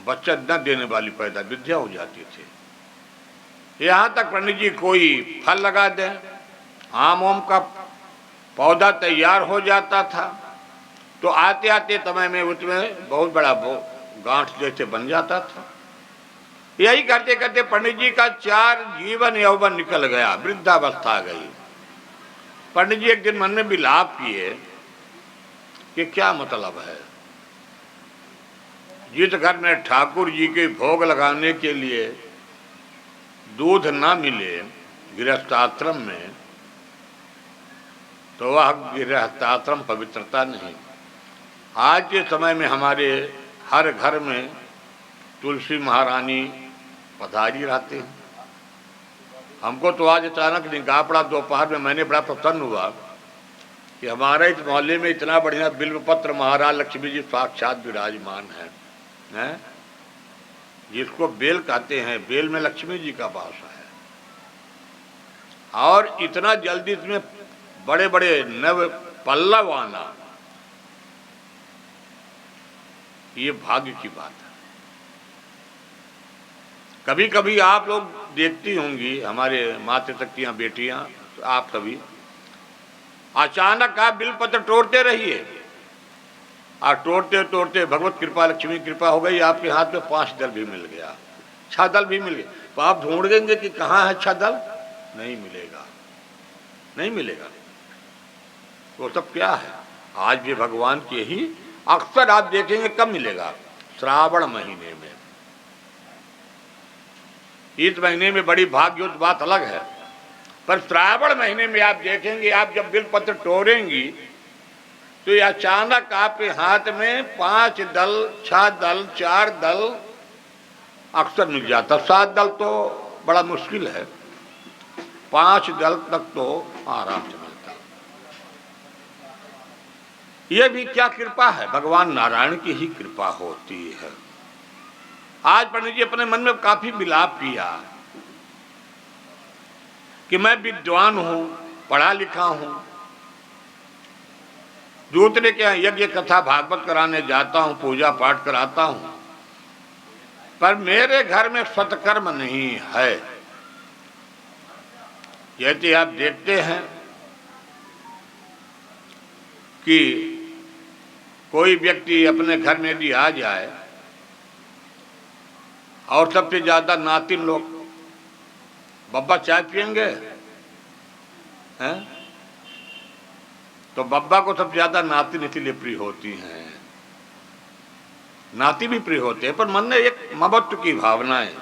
बच्चा न देने वाली पैदा विद्या हो जाती थी। यहाँ तक पंडित जी कोई फल लगा दें, आम ओम का पौधा तैयार हो जाता था तो आते आते समय में उसमें बहुत बड़ा गांठ जैसे बन जाता था। यही करते करते पंडित जी का 4 जीवन यौवन निकल गया, वृद्धावस्था आ गई। पंडित जी एक दिन मन में विलाप किए कि क्या मतलब है, जिस घर में ठाकुर जी के भोग लगाने के लिए दूध ना मिले गृहस्थाश्रम में, तो वह गृहस्थाश्रम पवित्रता नहीं। आज के समय में हमारे हर घर में तुलसी महारानी पधारी रहते हैं। हमको तो आज अचानक निगाह पड़ा दोपहर में, मैंने बड़ा प्रसन्न हुआ कि हमारे इस मोहल्ले में इतना बढ़िया बिल्वपत्र महाराज लक्ष्मी जी साक्षात विराजमान है। जिसको बेल कहते हैं, बेल में लक्ष्मी जी का वास है। और इतना जल्दी इसमें बड़े बड़े नव पल्लव आना, ये भाग्य की बात है। कभी कभी आप लोग देखती होंगी, हमारे माता शक्तियां बेटियां, आप सभी अचानक आप बिलपत्र तोड़ते रहिए, और तोड़ते तोड़ते भगवत कृपा लक्ष्मी कृपा हो गई, आपके हाथ में 5 दल भी मिल गया, 6 दल भी मिल गया। तो आप ढूंढेंगे कि कहाँ है 6 दल, नहीं मिलेगा, नहीं मिलेगा। वो सब क्या है, आज भी भगवान के ही अक्सर आप देखेंगे। कब मिलेगा, श्रावण महीने में। इस महीने में बड़ी भाग्योत बात अलग है, पर श्रावण महीने में आप देखेंगे, आप जब बिलपत्र तोड़ेंगी तो ये अचानक आपके हाथ में 5 दल, 6 दल, 4 दल अक्सर मिल जाता। 7 दल तो बड़ा मुश्किल है, 5 दल तक तो आराम से मिलता। यह भी क्या कृपा है, भगवान नारायण की ही कृपा होती है। आज पंडित जी अपने मन में काफी विलाप किया कि मैं विद्वान हूं, पढ़ा लिखा हूं, दूसरे के यज्ञ कथा भागवत कराने जाता हूं, पूजा पाठ कराता हूं, पर मेरे घर में सत्कर्म नहीं है। यदि आप देखते हैं कि कोई व्यक्ति अपने घर में भी आ जाए और सबसे ज्यादा नातिन लोग, बब्बा चाय पियेंगे हैं, तो बब्बा को सबसे ज्यादा नातिन इसीलिए प्रिय होती हैं। नाती भी प्रिय होते हैं, पर मन में एक ममत्व की भावना है।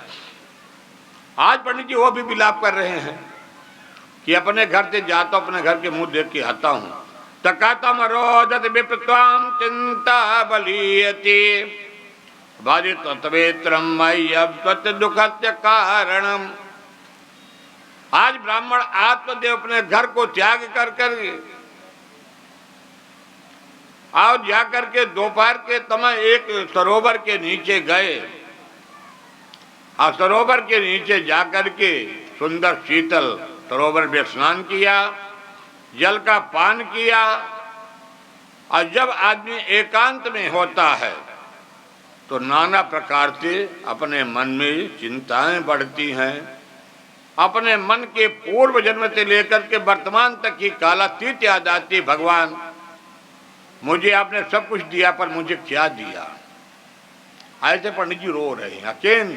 आज पंडित जी वो भी विलाप कर रहे हैं कि अपने घर से जाता हूं, अपने घर के मुंह देख के आता हूं, तकातम रोदत विप्रत्वाम चिंता बलीयति बाधित तवेत्रम मय्यब्त दुखस्य कारणम। आज ब्राह्मण आत्मदेव अपने घर को त्याग कर और जाकर के दोपहर के समय एक सरोवर के नीचे गए, और सरोवर के नीचे जाकर के सुंदर शीतल सरोवर में स्नान किया, जल का पान किया। और जब आदमी एकांत में होता है तो नाना प्रकार से अपने मन में चिंताएं बढ़ती हैं। अपने मन के पूर्व जन्म से लेकर के वर्तमान तक की कालातीत याद आती, भगवान मुझे आपने सब कुछ दिया पर मुझे क्या दिया। ऐसे पंडित जी रो रहे हैं, अकेन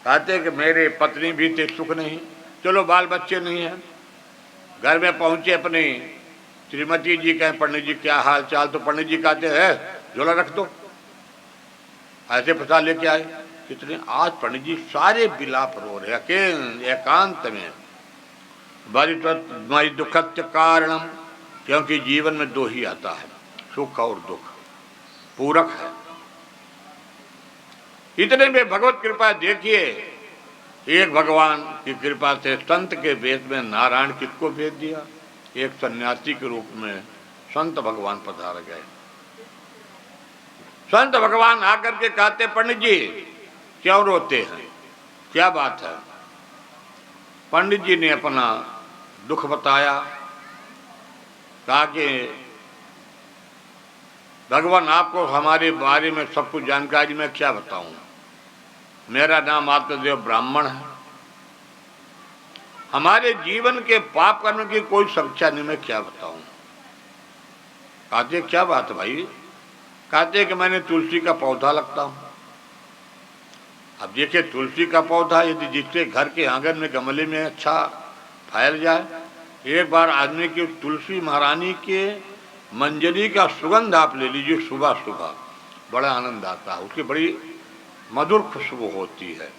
कहते कि मेरे पत्नी भी थे, सुख नहीं, चलो बाल बच्चे नहीं हैं। घर में पहुंचे अपनी श्रीमती जी कहें पंडित जी क्या हाल चाल, तो पंडित जी कहते हैं झोला रख दो, ऐसे प्रसाद लेके आए। कितने आज पंडित जी सारे विलाप रो रहे, अकेले एकांत में। बड़ी दुखत्य कारणम, क्योंकि जीवन में 2 ही आता है, सुख और दुख, पूरक है। इतने में भगवत कृपा देखिए, एक भगवान की कृपा से संत के वेश में नारायण किसको भेज दिया, एक सन्यासी के रूप में संत भगवान पधार गए। संत भगवान आकर के कहते पंडित जी क्यों रोते हैं, क्या बात है। पंडित जी ने अपना दुख बताया, कहा कि भगवान आपको हमारे बारे में सब कुछ जानकारी मैं क्या बताऊं। मेरा नाम आत्मदेव ब्राह्मण है। हमारे जीवन के पाप कर्म की कोई संख्या नहीं, मैं क्या बताऊं। कहते क्या बात भाई। कहते कि मैंने तुलसी का पौधा लगता हूं। अब देखिए तुलसी का पौधा यदि जिसके घर के आंगन में गमले में अच्छा फैल जाए, एक बार आदमी की तुलसी महारानी के मंजरी का सुगंध आप ले लीजिए सुबह सुबह, बड़ा आनंद आता है, उसकी बड़ी मधुर खुशबू होती है।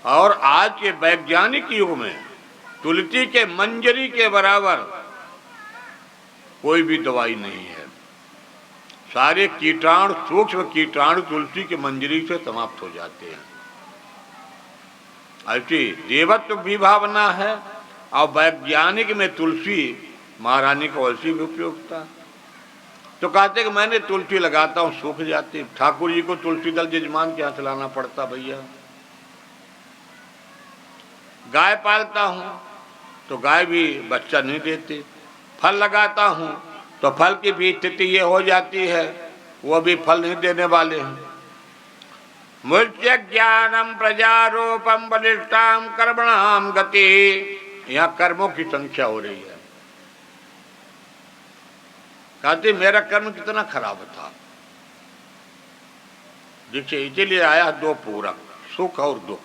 और आज के वैज्ञानिक युग में तुलसी के मंजरी के बराबर कोई भी दवाई नहीं है। सारे कीटाणु, सूक्ष्म कीटाणु तुलसी के मंजरी से समाप्त हो जाते हैं। ऐसी देवत्व भी भावना है और वैज्ञानिक में तुलसी महारानी को ऐसी भी उपयोगिता। तो कहते कि मैंने तुलसी लगाता हूं सूख जाती। ठाकुर जी को तुलसी दल जजमान क्या चलाना पड़ता भैया। गाय पालता हूं तो गाय भी बच्चा नहीं देती। फल लगाता हूं तो फल की भी स्थिति ये हो जाती है, वो भी फल नहीं देने वाले हैं। मुच्य ज्ञानम प्रजारोपम बलिष्ठाम कर्मणाम गति। यहाँ कर्मों की संख्या हो रही है। कहते मेरा कर्म कितना खराब था। देखिए इसीलिए आया दो पूरक, सुख और दुख।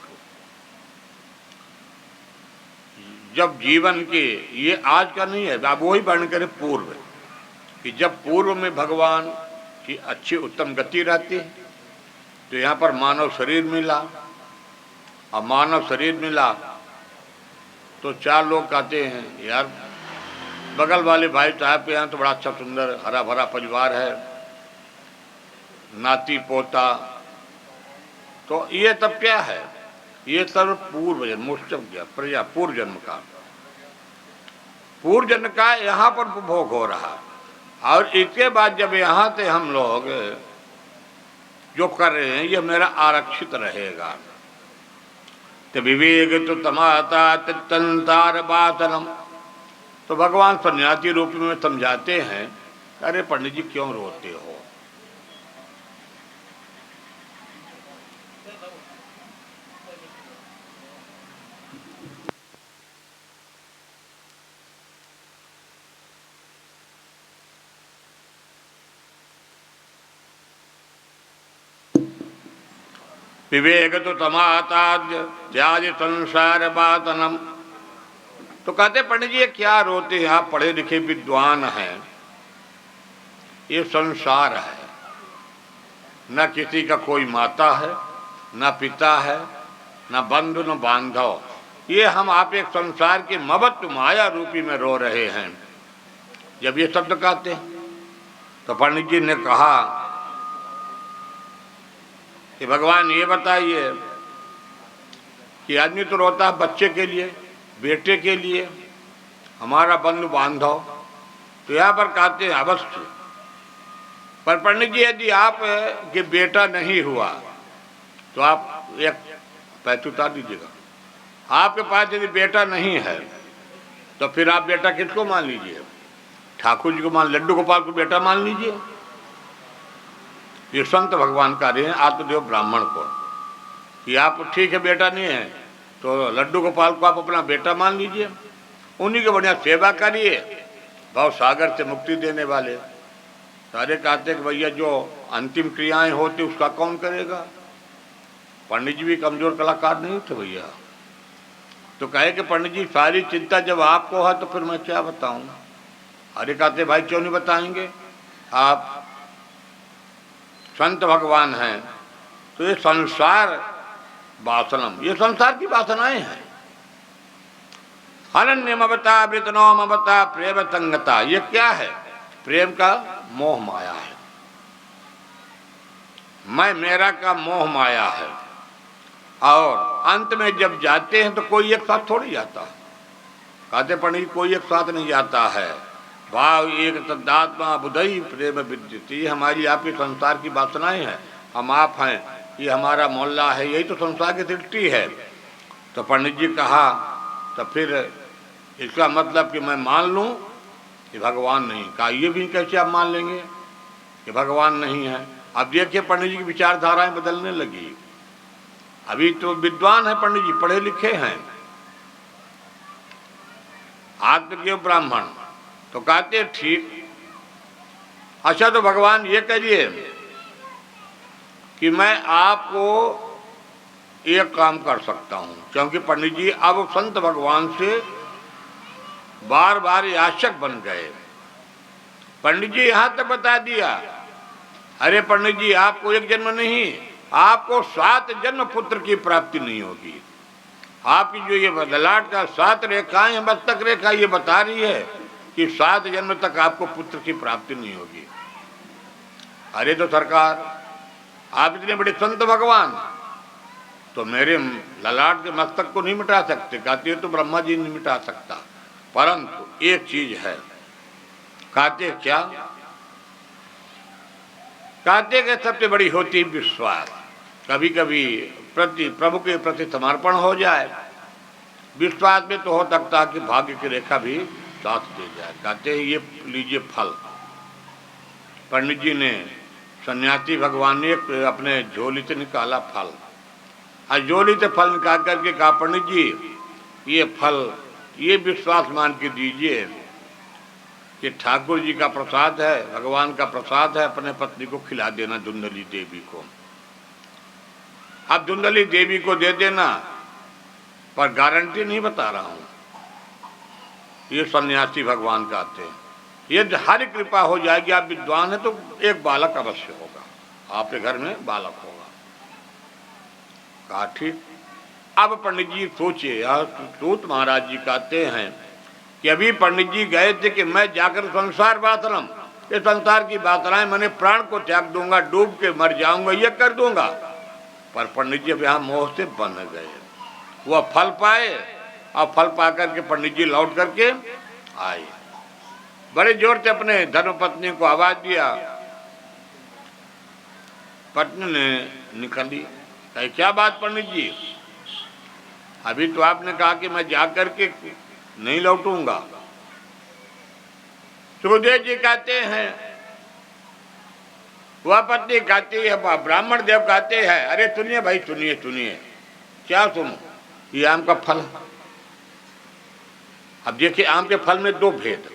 जब जीवन के ये आज का नहीं है, अब वही वर्ण करें पूर्व, कि जब पूर्व में भगवान की अच्छी उत्तम गति रहती है तो यहाँ पर मानव शरीर मिला। और मानव शरीर मिला तो चार लोग कहते हैं यार बगल वाले भाई साहब के यहाँ तो बड़ा अच्छा सुंदर हरा भरा परिवार है, नाती पोता। तो ये तब क्या है, ये सब पूर्व जन्म प्रजा पूर्व जन्म का यहाँ पर उपभोग हो रहा। और इसके बाद जब यहाँ से हम लोग जो कर रहे हैं ये मेरा आरक्षित रहेगा। तो विवेक तो तमाता तंतार बातनम। तो भगवान सन्यासी रूप में समझाते हैं, अरे पंडित जी क्यों रोते हो। विवेक तो तमाताद्य त्याज संसार बातनम। तो कहते पंडित जी क्या रोते हैं, आप पढ़े लिखे विद्वान हैं, ये संसार है, न किसी का कोई माता है, न पिता है, न बंधु न बांधव। ये हम आप एक संसार के मबत्व माया रूपी में रो रहे हैं। जब ये शब्द कहते हैं तो पंडित जी ने कहा कि भगवान ये बताइए कि आदमी तो रोता है बच्चे के लिए, बेटे के लिए, हमारा बंधु बांधव। तो यहाँ पर कहते हैं अवश्य। पर पंडित जी यदि आप के बेटा नहीं हुआ तो आप एक पैसे उतार दीजिएगा। आपके पास यदि बेटा नहीं है तो फिर आप बेटा किसको मान लीजिए, ठाकुर जी को मान, लड्डू गोपाल को बेटा मान लीजिए। ये संत भगवान का रहे हैं आत्मदेव ब्राह्मण को कि आप ठीक है बेटा नहीं है तो लड्डू गोपाल को आप अपना बेटा मान लीजिए, उन्हीं की बढ़िया सेवा करिए, भाव सागर से मुक्ति देने वाले। सारे कहते कि भैया जो अंतिम क्रियाएं होती उसका कौन करेगा। पंडित जी भी कमजोर कलाकार नहीं थे भैया। तो कहे कि पंडित जी सारी चिंता जब आपको है तो फिर मैं क्या बताऊं। अरे कहते भाई क्यों नहीं बताएंगे, आप संत भगवान हैं। तो ये संसार वासनम, ये संसार की वासनाएं हैं। अनन्यमवता वृतनोमवता प्रेम संगता। ये क्या है, प्रेम का मोह माया है। मैं मेरा का मोह माया है। और अंत में जब जाते हैं तो कोई एक साथ थोड़ी जाता है। कहते पंडित कोई एक साथ नहीं जाता है। भाव एक तदात्मा बुधई प्रेम विद्युत। ये हमारी आपकी संसार की वासनाएं हैं, हम आप हैं, ये हमारा मोहल्ला है, यही तो संसार की दृष्टि है। तो पंडित जी कहा तो फिर इसका मतलब कि मैं मान लूं कि भगवान नहीं। कहा ये भी कैसे आप मान लेंगे कि कि भगवान नहीं है। अब देखिए पंडित जी की विचारधाराएं बदलने लगी। अभी तो विद्वान है पंडित जी, पढ़े लिखे हैं, आत्मज्ञ ब्राह्मण, तो कहते ठीक, अच्छा तो भगवान ये कहिए कि मैं आपको एक काम कर सकता हूं, क्योंकि पंडित जी अब संत भगवान से बार बार याचक बन गए। पंडित जी यहां तक बता दिया, अरे पंडित जी आपको एक जन्म नहीं, आपको 7 जन्म पुत्र की प्राप्ति नहीं होगी। आपकी जो ये ललाट का 7 रेखाएं, मस्तक रेखा ये बता रही है कि 7 जन्म तक आपको पुत्र की प्राप्ति नहीं होगी। अरे तो सरकार, आप इतने बड़े संत भगवान, तो मेरे ललाट के मस्तक को नहीं मिटा सकते? कहते तो ब्रह्मा जी नहीं मिटा सकता, परंतु एक चीज है। कहते क्या? कहते कि सबसे बड़ी होती विश्वास। कभी कभी प्रभु के प्रति समर्पण हो जाए, विश्वास में तो हो सकता कि भाग्य की रेखा भी साथ दे जाए। कहते हैं ये लीजिए फल। पंडित जी ने, सन्यासी भगवान ने अपने झोली से निकाला फल, और झोली से फल निकाल करके कहा, पंडित जी ये फल, ये विश्वास मान के दीजिए कि ठाकुर जी का प्रसाद है, भगवान का प्रसाद है, अपने पत्नी को खिला देना, धुंधली देवी को। अब धुंधली देवी को दे देना, पर गारंटी नहीं बता रहा हूं। ये सन्यासी भगवान कहते हैं, यदि हरि कृपा हो जाएगी, आप विद्वान है तो एक बालक अवश्य होगा, आपके घर में बालक होगा। कहा ठीक। अब पंडित जी सोचे, सूत महाराज जी कहते हैं कि अभी पंडित जी गए थे कि मैं जाकर संसार वासनम, ये संसार की वासनाएं, मैंने प्राण को त्याग दूंगा, डूब के मर जाऊंगा, ये कर दूंगा। पर पंडित जी अब यहाँ मोह से बन गए। वह फल पाए, और फल पा करके पंडित जी लौट करके आए, बड़े जोर से अपने धर्मपत्नी को आवाज दिया। पत्नी ने निकली, कही क्या बात पंडित जी, अभी तो आपने कहा कि मैं जाकर के नहीं लौटूंगा। सुखदेव जी कहते हैं, वह पत्नी कहती है, ब्राह्मण देव कहते हैं, अरे सुनिए भाई, सुनिए सुनिए। क्या सुनो? ये आम का फल। अब देखिए आम के फल में 2 भेद।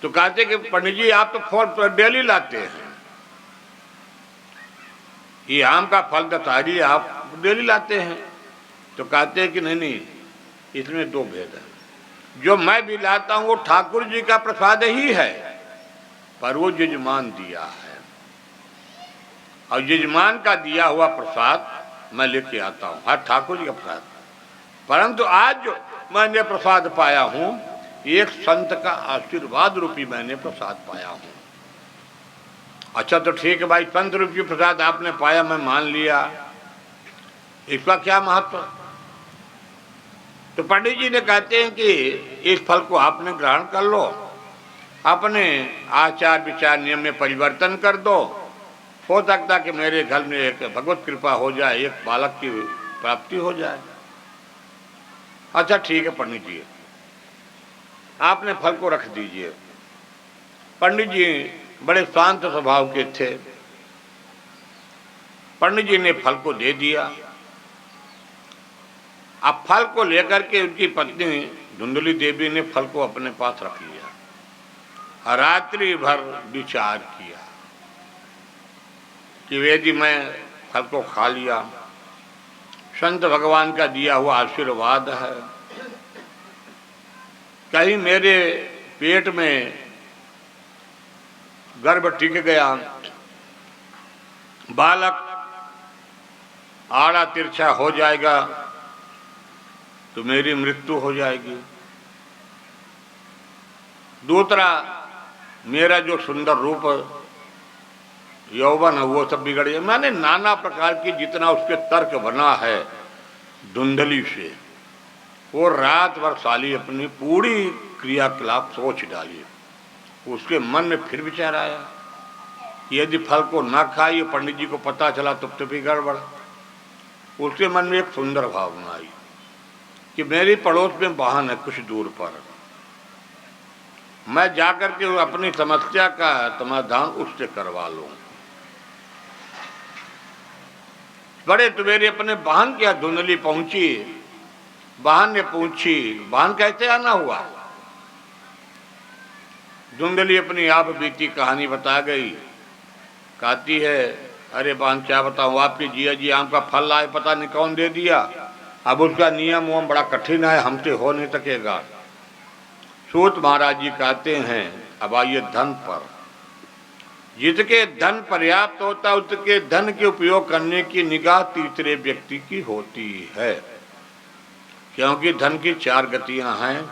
तो कहते कि पंडित जी आप तो फल डेली लाते हैं, ये आम का फल दशहरी आप डेली लाते हैं। तो कहते हैं कि नहीं, इसमें 2 भेद है। जो मैं भी लाता हूं वो ठाकुर जी का प्रसाद ही है, पर वो यजमान दिया है, और यजमान का दिया हुआ प्रसाद मैं लेके आता हूं, हर ठाकुर जी का प्रसाद। परंतु आज जो मैंने प्रसाद पाया हूं, एक संत का आशीर्वाद रूपी मैंने प्रसाद पाया हूं। अच्छा तो ठीक है भाई, संत रूपी प्रसाद आपने पाया, मैं मान लिया, इसका क्या महत्व? तो पंडित जी ने कहते हैं कि इस फल को आपने ग्रहण कर लो, अपने आचार विचार नियम में परिवर्तन कर दो, हो सकता कि मेरे घर में एक भगवत कृपा हो जाए, एक बालक की प्राप्ति हो जाए। अच्छा ठीक है पंडित जी, आपने फल को रख दीजिए। पंडित जी बड़े शांत स्वभाव के थे। पंडित जी ने फल को दे दिया। अब फल को लेकर के उनकी पत्नी धुंधली देवी ने फल को अपने पास रख लिया। रात्रि भर विचार किया कि यदि मैं फल को खा लिया, संत भगवान का दिया हुआ आशीर्वाद है, कहीं मेरे पेट में गर्भ टिक गया, बालक आड़ा तिरछा हो जाएगा तो मेरी मृत्यु हो जाएगी। दूसरा, मेरा जो सुंदर रूप यौवन है वो सब बिगड़ जाए। मैंने नाना प्रकार की जितना उसके तर्क बना है धुंधली से, वो रात भर साली अपनी पूरी क्रियाकलाप सोच डाली। उसके मन में फिर विचार आया, यदि फल को ना खाइए, पंडित जी को पता चला तो भी गड़बड़। उसके मन में एक सुंदर भावना आई कि मेरी पड़ोस में वाहन है कुछ दूर पर, मैं जाकर के अपनी समस्या का समाधान उससे करवा लूं। बड़े सवेरे अपने बहन के यहाँ धुंधली पहुंची। बहन ने पूछी, बहन कैसे आना हुआ? धुंधली अपनी आप बीती कहानी बता गई। कहती है, अरे बहन क्या बताऊं, आपके जिया जी आम का फल लाए, पता नहीं कौन दे दिया। अब उसका नियम वम बड़ा कठिन है, हमसे हो नहीं सकेगा। सूत महाराज जी कहते हैं, अब आइए धन पर। जिसके धन पर्याप्त होता है उसके धन के उपयोग करने की निगाह तीसरे व्यक्ति की होती है, क्योंकि धन की 4 गतियां हैं,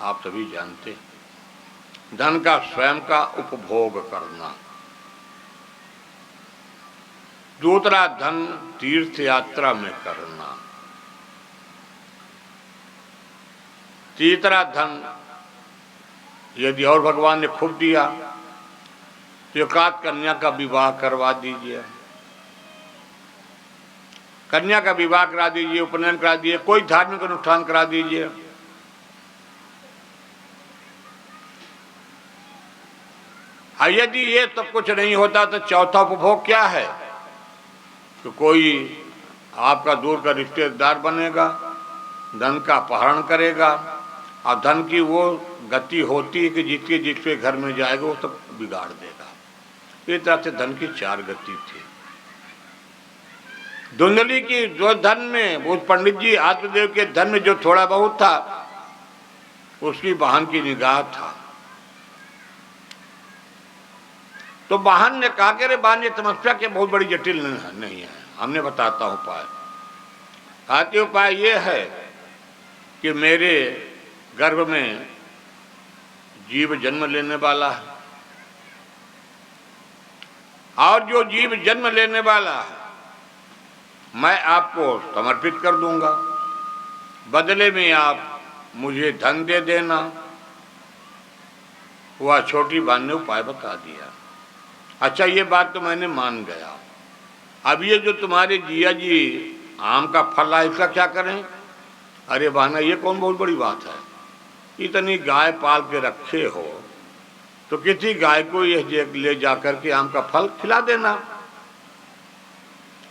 आप सभी जानते हैं। धन का स्वयं का उपभोग करना, दूसरा धन तीर्थ यात्रा में करना, तीसरा धन यदि और भगवान ने खूब दिया तो एकाध कन्या का विवाह करवा दीजिए, कन्या का विवाह करा दीजिए, उपनयन करा दीजिए, कोई धार्मिक अनुष्ठान करा दीजिए। यदि ये सब कुछ नहीं होता तो चौथा उपभोग क्या है? तो कोई आपका दूर का रिश्तेदार बनेगा, धन का अपहरण करेगा, और धन की वो गति होती है कि जिसके घर में जाएगा वो सब बिगाड़ देगा। इस तरह से धन की 4 गति थी। धुंधली की जो धन में, वो पंडित जी आत्मदेव के धन में जो थोड़ा बहुत था, उसकी बहन की निगाह था। तो बहन ने कहा कि अरे बहन, ये समस्या के बहुत बड़ी जटिल नहीं है, हमने बताता हूं उपाय। आते उपाय ये है कि मेरे गर्भ में जीव जन्म लेने वाला है, और जो जीव जन्म लेने वाला है मैं आपको समर्पित कर दूंगा, बदले में आप मुझे धन दे देना। वह छोटी बहन ने उपाय बता दिया। अच्छा, ये बात तो मैंने मान गया। अब ये जो तुम्हारे जिया जी आम का फल है, इसका क्या करें? अरे बहना, ये कौन बहुत बड़ी बात है? इतनी गाय पाल के रखे हो तो किसी गाय को ये ले जाकर के आम का फल खिला देना।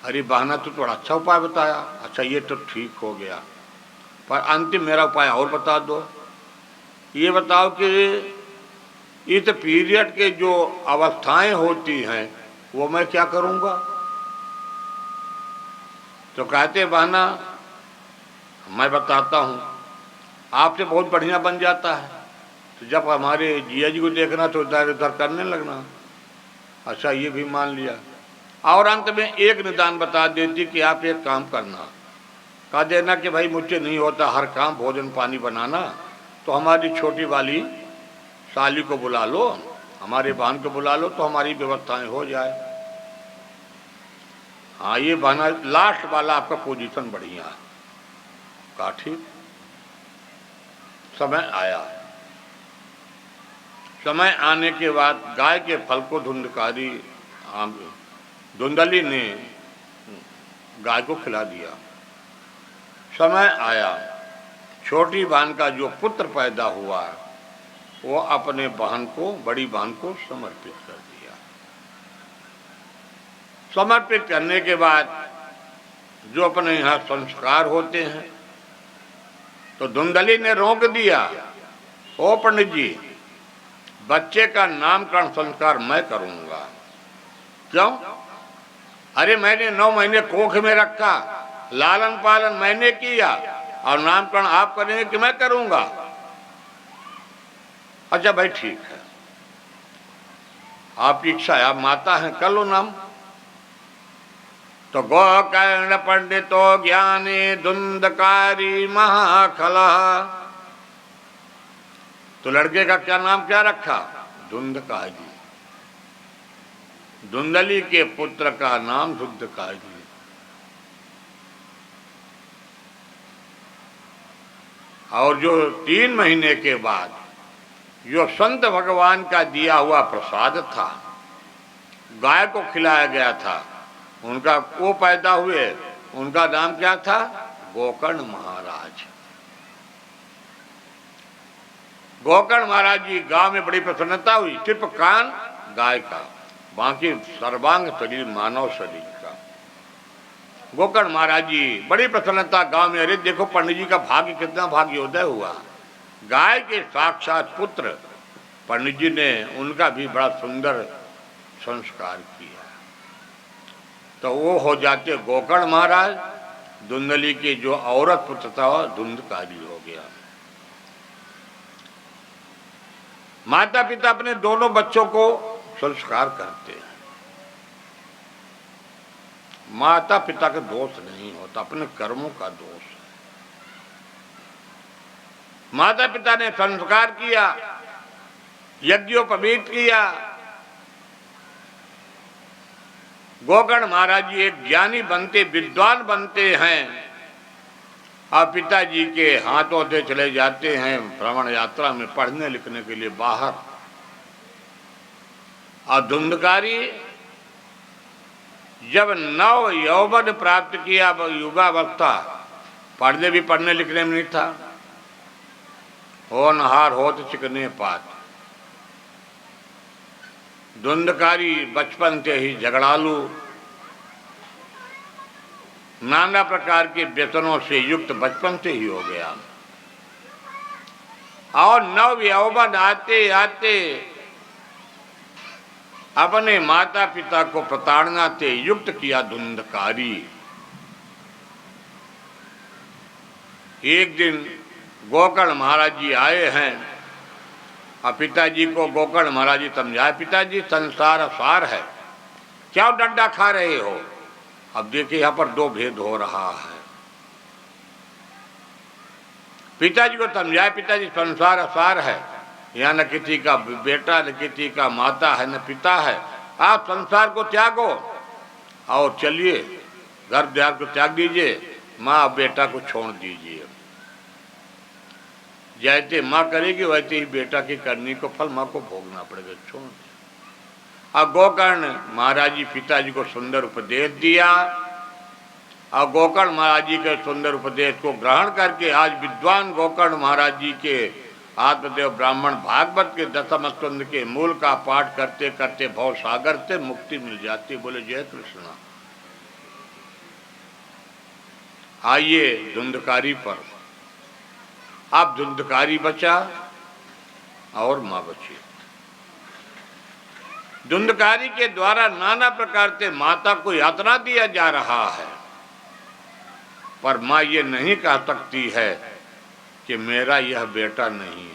अरे बहना, तो थोड़ा अच्छा उपाय बताया। अच्छा, ये तो ठीक हो गया, पर अंतिम मेरा उपाय और बता दो। ये बताओ कि इस पीरियड के जो अवस्थाएं होती हैं वो मैं क्या करूंगा? तो कहते बहना, मैं बताता हूं, आपसे बहुत बढ़िया बन जाता है, तो जब हमारे जिया जी को देखना तो इधर उधर करने लगना। अच्छा, ये भी मान लिया। और अंत में एक निदान बता देती कि आप एक काम करना, कह देना कि भाई मुझसे नहीं होता हर काम, भोजन पानी बनाना, तो हमारी छोटी वाली साली को बुला लो, हमारे बहन को बुला लो, तो हमारी व्यवस्थाएं हो जाए। हाँ, ये बहना लास्ट वाला आपका पोजीशन बढ़िया है। कहा ठीक। समय आया। समय आने के बाद गाय के फल को धुंधली ने गाय को खिला दिया। समय आया, छोटी बहन का जो पुत्र पैदा हुआ वो अपने बहन को, बड़ी बहन को समर्पित कर दिया। समर्पित करने के बाद जो अपने यहाँ संस्कार होते हैं, तो धुंधली ने रोक दिया, ओ पंडित जी, बच्चे का नामकरण संस्कार मैं करूंगा। क्यों? अरे मैंने 9 महीने कोख में रखा, लालन पालन मैंने किया, और नामकरण आप करेंगे कि मैं करूंगा? अच्छा भाई ठीक है, आपकी इच्छा है, आप माता हैं, कर लो नाम। तो गोकर्ण पंडितो ज्ञानी धुंधकारी महाखला। तो लड़के का क्या नाम क्या रखा? धुंधकारी। धुंधली के पुत्र का नाम धुंधकारी। और जो 3 महीने के बाद जो संत भगवान का दिया हुआ प्रसाद था, गाय को खिलाया गया था, उनका वो पैदा हुए, उनका नाम क्या था? गोकर्ण महाराज। गोकर्ण महाराज जी गांव में बड़ी प्रसन्नता हुई। सिर्फ कान गाय का, बाकी सर्वांग शरीर मानव शरीर का। गोकर्ण महाराज जी बड़ी प्रसन्नता गांव में। अरे देखो पंडित जी का भाग्य कितना भाग्योदय हुआ। गाय के साक्षात पुत्र पंडित जी ने उनका भी बड़ा सुंदर संस्कार किया। तो वो हो जाते गोकर्ण महाराज। धुंधली के जो औरत पुत्र था धुंधकारी हो गया। माता पिता अपने दोनों बच्चों को संस्कार करते हैं। माता पिता का दोष नहीं होता, अपने कर्मों का दोष है। माता पिता ने संस्कार किया, यज्ञोपवीत किया। गोकर्ण महाराज जी एक ज्ञानी बनते, विद्वान बनते हैं और पिताजी के हाथों से चले जाते हैं भ्रमण यात्रा में पढ़ने लिखने के लिए बाहर। और धुंधकारी जब नव यौवन प्राप्त किया, युगावस्था, पढ़ने लिखने में नहीं था। होनहार होत चिकने पात। धुंधकारी बचपन से ही झगड़ालू, नाना प्रकार के व्यसनों से युक्त बचपन से ही हो गया। और नव यौवन आते आते अपने माता पिता को प्रताड़ना से युक्त किया धुंधकारी। एक दिन गोकर्ण महाराज जी आए हैं और पिताजी को गोकर्ण महाराज जी समझाए, पिताजी संसार असार है, क्या डंडा खा रहे हो। अब देखिए यहाँ पर दो भेद हो रहा है। पिताजी को समझाए, पिताजी संसार असार है, यहाँ न किसी का बेटा न किसी का माता है न पिता है। आप संसार को त्यागो और चलिए, घर द्वार को त्याग दीजिए, माँ बेटा को छोड़ दीजिए। जैसे माँ करेगी वैसे ही बेटा की करनी को फल माँ को भोगना पड़ेगा, छोड़। अब गोकर्ण महाराज जी पिताजी को सुंदर उपदेश दिया और गोकर्ण महाराज जी के सुंदर उपदेश को ग्रहण करके आज विद्वान गोकर्ण महाराज जी के आत्मदेव ब्राह्मण भागवत के दसम स्कंद के मूल का पाठ करते करते भव सागर से मुक्ति मिल जाती। बोले जय कृष्ण। आइए धुंधकारी पर। अब धुंधकारी बचा और मां बची। धुंधकारी के द्वारा नाना प्रकार से माता को यातना दिया जा रहा है, पर मां ये नहीं कह सकती है कि मेरा यह बेटा नहीं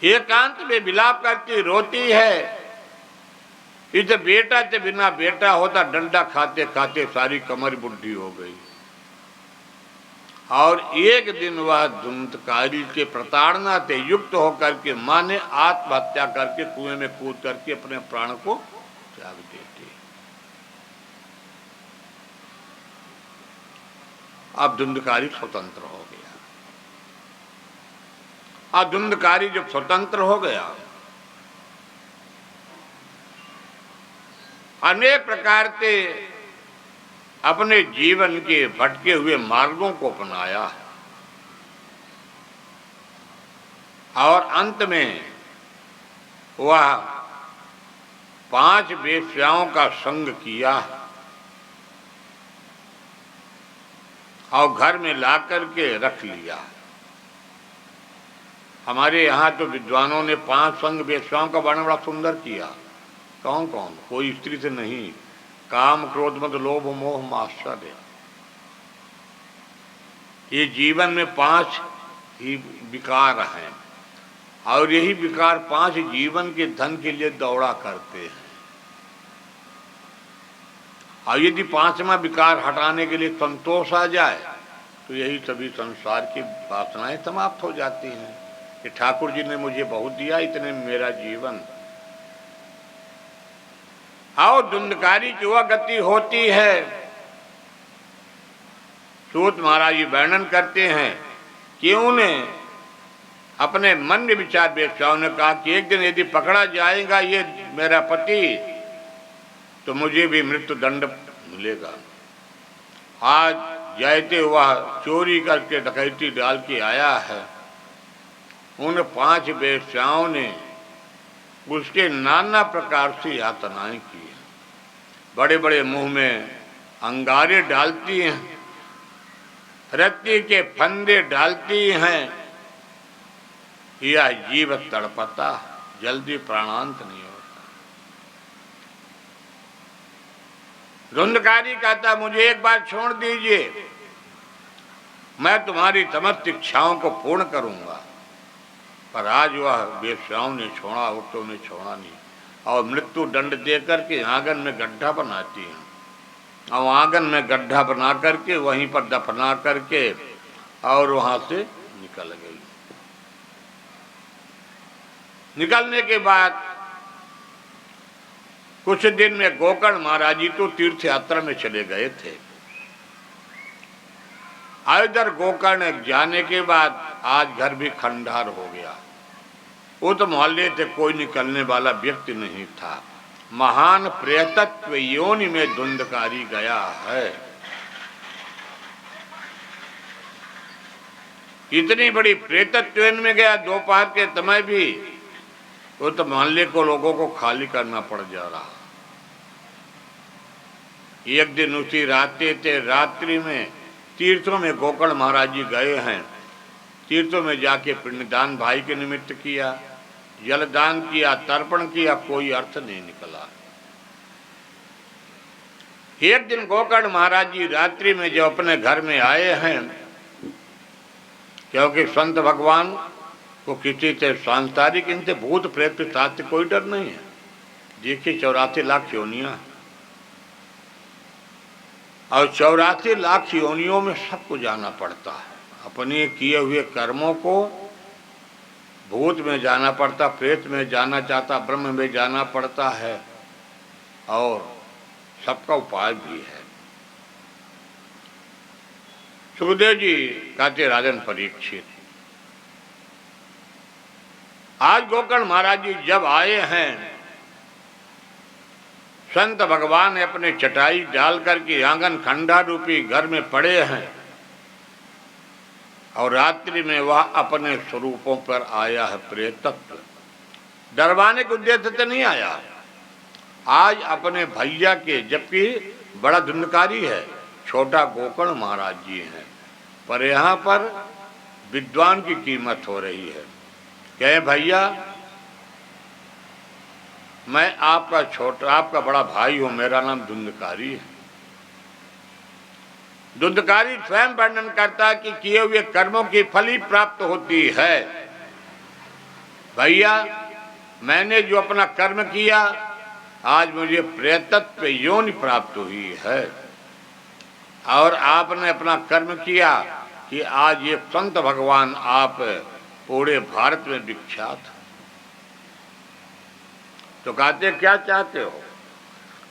है। एकांत में विलाप करती रोती है, इस बेटा से बिना बेटा होता डंडा खाते खाते सारी कमर बुढ़ी हो गई। और एक दिन वह धुंधकारी के प्रताड़ना से युक्त होकर के मां ने आत्महत्या करके कुएं में कूद करके अपने प्राण को त्याग देती। अब धुंधकारी स्वतंत्र हो गया। अब धुंधकारी जब स्वतंत्र हो गया, अनेक प्रकार से अपने जीवन के भटके हुए मार्गों को अपनाया और अंत में वह 5 वेश्याओं का संग किया और घर में ला करके रख लिया। हमारे यहाँ तो विद्वानों ने 5 संग वेश्याओं का वर्णन बड़ा सुंदर किया। कौन कौन? कोई स्त्री से नहीं, काम क्रोध मद लोभ मोह आश्चर्य। ये जीवन में 5 ही विकार हैं और यही विकार 5 जीवन के धन के लिए दौड़ा करते हैं। और यदि 5वां विकार हटाने के लिए संतोष आ जाए तो यही सभी संसार की वासनाएं समाप्त हो जाती हैं कि ठाकुर जी ने मुझे बहुत दिया, इतने मेरा जीवन। और धुंधकारी की वह गति होती है, सूत महाराज जी वर्णन करते हैं कि उन्हें अपने मन में विचार वेश्याओं ने कहा कि एक दिन यदि पकड़ा जाएगा ये मेरा पति तो मुझे भी मृत्यु दंड मिलेगा। आज जैसे वह चोरी करके डकैती डाल के आया है उन 5 वेश्याओं ने उसके नाना प्रकार से यातनाएं की। बड़े बड़े मुंह में अंगारे डालती हैं, रत्ती के फंदे डालती हैं, यह जीव तड़पता, जल्दी प्राणांत नहीं होता। धुंधकारी कहता मुझे एक बार छोड़ दीजिए, मैं तुम्हारी समस्त इच्छाओं को पूर्ण करूंगा। पर आज वह वेश्याओं ने छोड़ा, औरतों ने छोड़ा नहीं, और मृत्यु दंड देकर के आंगन में गड्ढा बनाती हैं, और आंगन में गड्ढा बना करके वहीं पर दफना करके और वहां से निकल गई। निकलने के बाद कुछ दिन में गोकर्ण महाराज जी तो तीर्थ यात्रा में चले गए थे। इधर गोकर्ण जाने के बाद आज घर भी खंडहर हो गया। वो तो मोहल्ले से कोई निकलने वाला व्यक्ति नहीं था। महान प्रेतत्व योनि में धुंधकारी गया है। इतनी बड़ी प्रेतत्व योनि में गया, दोपहर के समय भी वो तो मोहल्ले को लोगों को खाली करना पड़ जा रहा। एक दिन उसी रात्रि में तीर्थों में गोकर्ण महाराज जी गए हैं। तीर्थों में जाके पिंडदान भाई के निमित्त किया, जलदान किया, तर्पण किया, कोई अर्थ नहीं निकला। एक दिन गोकर्ण महाराज जी रात्रि में जो अपने घर में आए हैं, क्योंकि संत भगवान को किसी से सांसारिक इनसे भूत प्रेत पिशाच से कोई डर नहीं है। देखिए 84 लाख योनियां, और 84 लाख योनियों में सबको जाना पड़ता है। अपने किए हुए कर्मों को भूत में जाना पड़ता, प्रेत में जाना चाहता, ब्रह्म में जाना पड़ता है, और सबका उपाय भी है। सुखदेव जी कहते राजन परीक्षित, आज गोकर्ण महाराज जी जब आए हैं, संत भगवान ने अपने चटाई डाल करके आंगन खंडा रूपी घर में पड़े हैं, और रात्रि में वह अपने स्वरूपों पर आया है प्रेतत्व। डरवाने के उद्देश्य से नहीं आया, आज अपने भैया के, जबकि बड़ा धुंधकारी है, छोटा गोकर्ण महाराज जी हैं, पर यहाँ पर विद्वान की कीमत हो रही है। कहे भैया मैं आपका छोटा, आपका बड़ा भाई हूं, मेरा नाम धुंधकारी है। धुंधकारी स्वयं वर्णन करता है कि किए हुए कर्मों की फली प्राप्त होती है। भैया मैंने जो अपना कर्म किया, आज मुझे प्रेतत्व योनि प्राप्त हुई है, और आपने अपना कर्म किया कि आज ये संत भगवान आप पूरे भारत में विख्यात है। तो कहते क्या चाहते हो?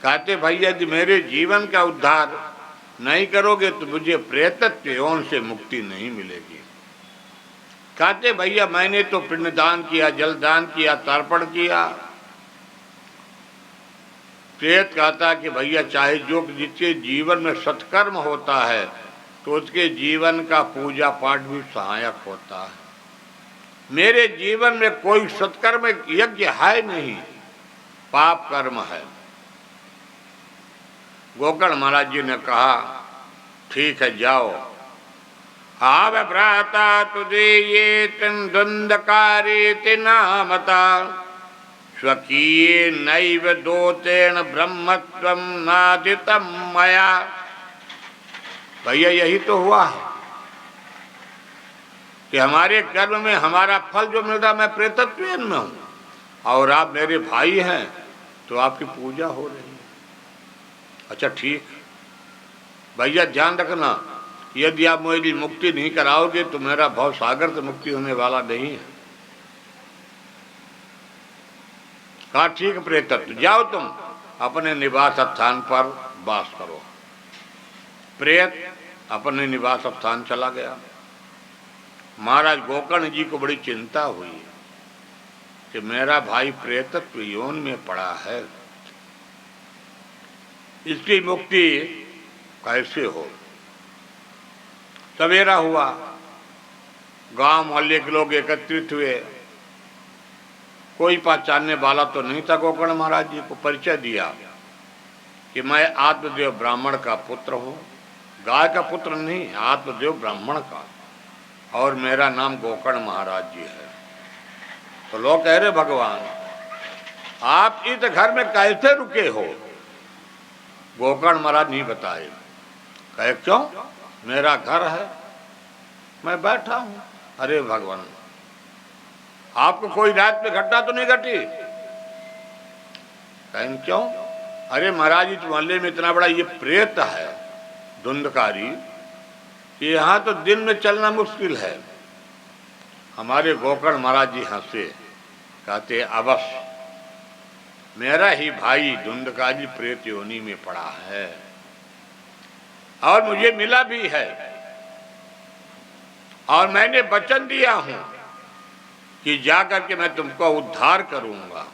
कहते भैया यदि मेरे जीवन का उद्धार नहीं करोगे तो मुझे प्रेतत्व योनि से मुक्ति नहीं मिलेगी। कहते भैया मैंने तो पिंडदान किया, जलदान किया, तर्पण किया। प्रेत कहता कि भैया चाहे जो जिसके जीवन में सत्कर्म होता है तो उसके जीवन का पूजा पाठ भी सहायक होता है। मेरे जीवन में कोई सत्कर्म यज्ञ है नहीं, पाप कर्म है। गोकर्ण महाराज जी ने कहा ठीक है जाओ। आव भ्राता तुझे ये धुंधकारी नामता स्वकीय नैव दोतेन ब्रह्मत्वं नादितम मया। भैया यही तो हुआ है कि हमारे कर्म में हमारा फल जो मिल रहा, मैं प्रेतत्व में हूं और आप मेरे भाई हैं तो आपकी पूजा हो रही है। अच्छा ठीक भैया ध्यान रखना, यदि आप मेरी मुक्ति नहीं कराओगे तो मेरा भव सागर से मुक्ति होने वाला नहीं है। कहा ठीक प्रेतत्व जाओ तुम अपने निवास स्थान पर वास करो। प्रेत अपने निवास स्थान चला गया। महाराज गोकर्ण जी को बड़ी चिंता हुई कि मेरा भाई प्रेतत्व योनि में पड़ा है, इसकी मुक्ति कैसे हो। सवेरा हुआ, गांव मोहल्ले के लोग एकत्रित हुए। कोई पहचानने वाला तो नहीं था। गोकर्ण महाराज जी को परिचय दिया कि मैं आत्मदेव ब्राह्मण का पुत्र हूँ, गाय का पुत्र नहीं, आत्मदेव ब्राह्मण का, और मेरा नाम गोकर्ण महाराज जी है। तो लोग कह रहे भगवान आप इस घर में कैसे रुके हो? गोकर्ण महाराज नहीं बताए। कहे क्यों? मेरा घर है, मैं बैठा हूं। अरे भगवान आपको कोई रात में घटना तो नहीं घटी? कहें क्यों? अरे महाराज इस मोहल्ले में इतना बड़ा ये प्रेत है धुंधकारी कि यहाँ तो दिन में चलना मुश्किल है। हमारे गोकर्ण महाराज जी हंसे, कहते अवश्य मेरा ही भाई धुंधकारी प्रेत योनि में पड़ा है और मुझे मिला भी है, और मैंने वचन दिया हूं कि जाकर के मैं तुमको उद्धार करूंगा।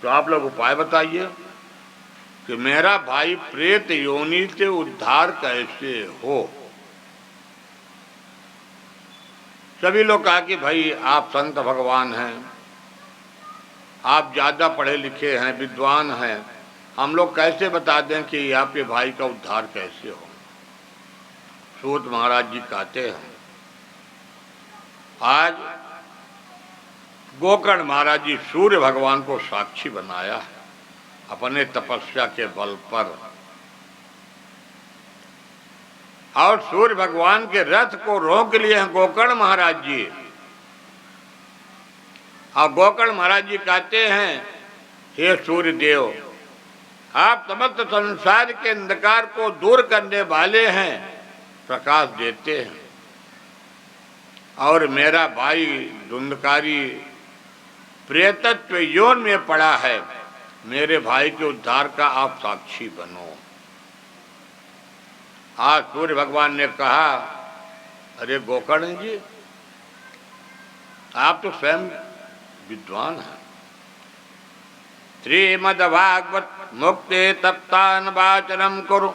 तो आप लोग उपाय बताइए कि मेरा भाई प्रेत योनि से उद्धार कैसे हो? सभी लोग कहा कि भाई आप संत भगवान हैं, आप ज्यादा पढ़े लिखे हैं, विद्वान हैं, हम लोग कैसे बता दें कि आपके भाई का उद्धार कैसे हो? सूत महाराज जी कहते हैं आज गोकर्ण महाराज जी सूर्य भगवान को साक्षी बनाया है अपने तपस्या के बल पर, और सूर्य भगवान के रथ को रोक लिए हैं गोकर्ण महाराज जी। और गोकर्ण महाराज जी कहते हैं हे सूर्य देव आप समस्त संसार के अंधकार को दूर करने वाले हैं, प्रकाश देते हैं, और मेरा भाई धुंधकारी प्रेतत्व योन में पड़ा है, मेरे भाई के उद्धार का आप साक्षी बनो। आज सूर्य भगवान ने कहा अरे गोकर्ण जी आप तो स्वयं विद्वान हैं, श्रीमद् भागवत मुक्ते तप्तान वाचनम करो,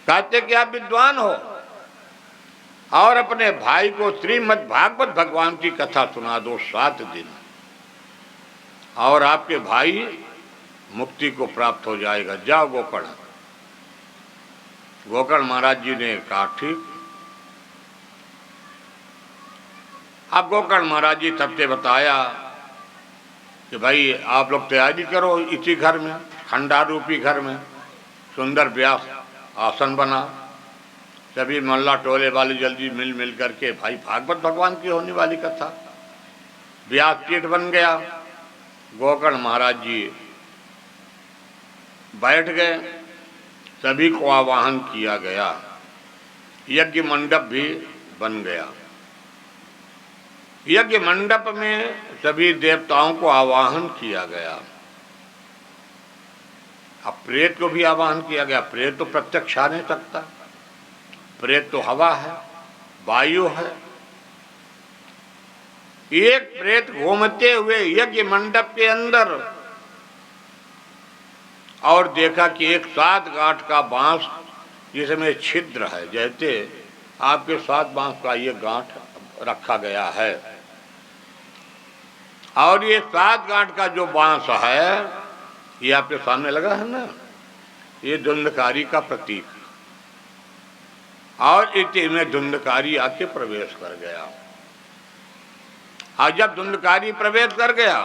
कहते कि आप विद्वान हो और अपने भाई को श्रीमद् भागवत भगवान की कथा सुना दो 7 दिन, और आपके भाई मुक्ति को प्राप्त हो जाएगा। जाओ गोकर्ण। गोकर्ण महाराज जी ने कहा ठीक। अब गोकर्ण महाराज जी सबसे बताया कि भाई आप लोग तैयारी करो, इसी घर में खंडार रूपी घर में सुंदर व्यास आसन बना, सभी मोहल्ला टोले वाले जल्दी मिल मिल करके भाई भागवत भगवान की होने वाली कथा, व्यास पीठ बन गया। गोकर्ण महाराज जी बैठ गए, सभी को आवाहन किया गया, यज्ञ मंडप भी बन गया। यज्ञ मंडप में सभी देवताओं को आवाहन किया गया। अब प्रेत को भी आवाहन किया गया। प्रेत तो प्रत्यक्ष आ नहीं सकता, प्रेत तो हवा है, वायु है। एक प्रेत घूमते हुए यज्ञ मंडप के अंदर और देखा कि एक 7 गांठ का बांस जिसमें छिद्र है, जैसे आपके 7 बांस का ये गांठ रखा गया है, और ये 7 गांठ का जो बांस है ये आपके सामने लगा है ना, ये धुंधकारी का प्रतीक, और इसी में धुंधकारी आके प्रवेश कर गया। और जब धुंधकारी प्रवेश कर गया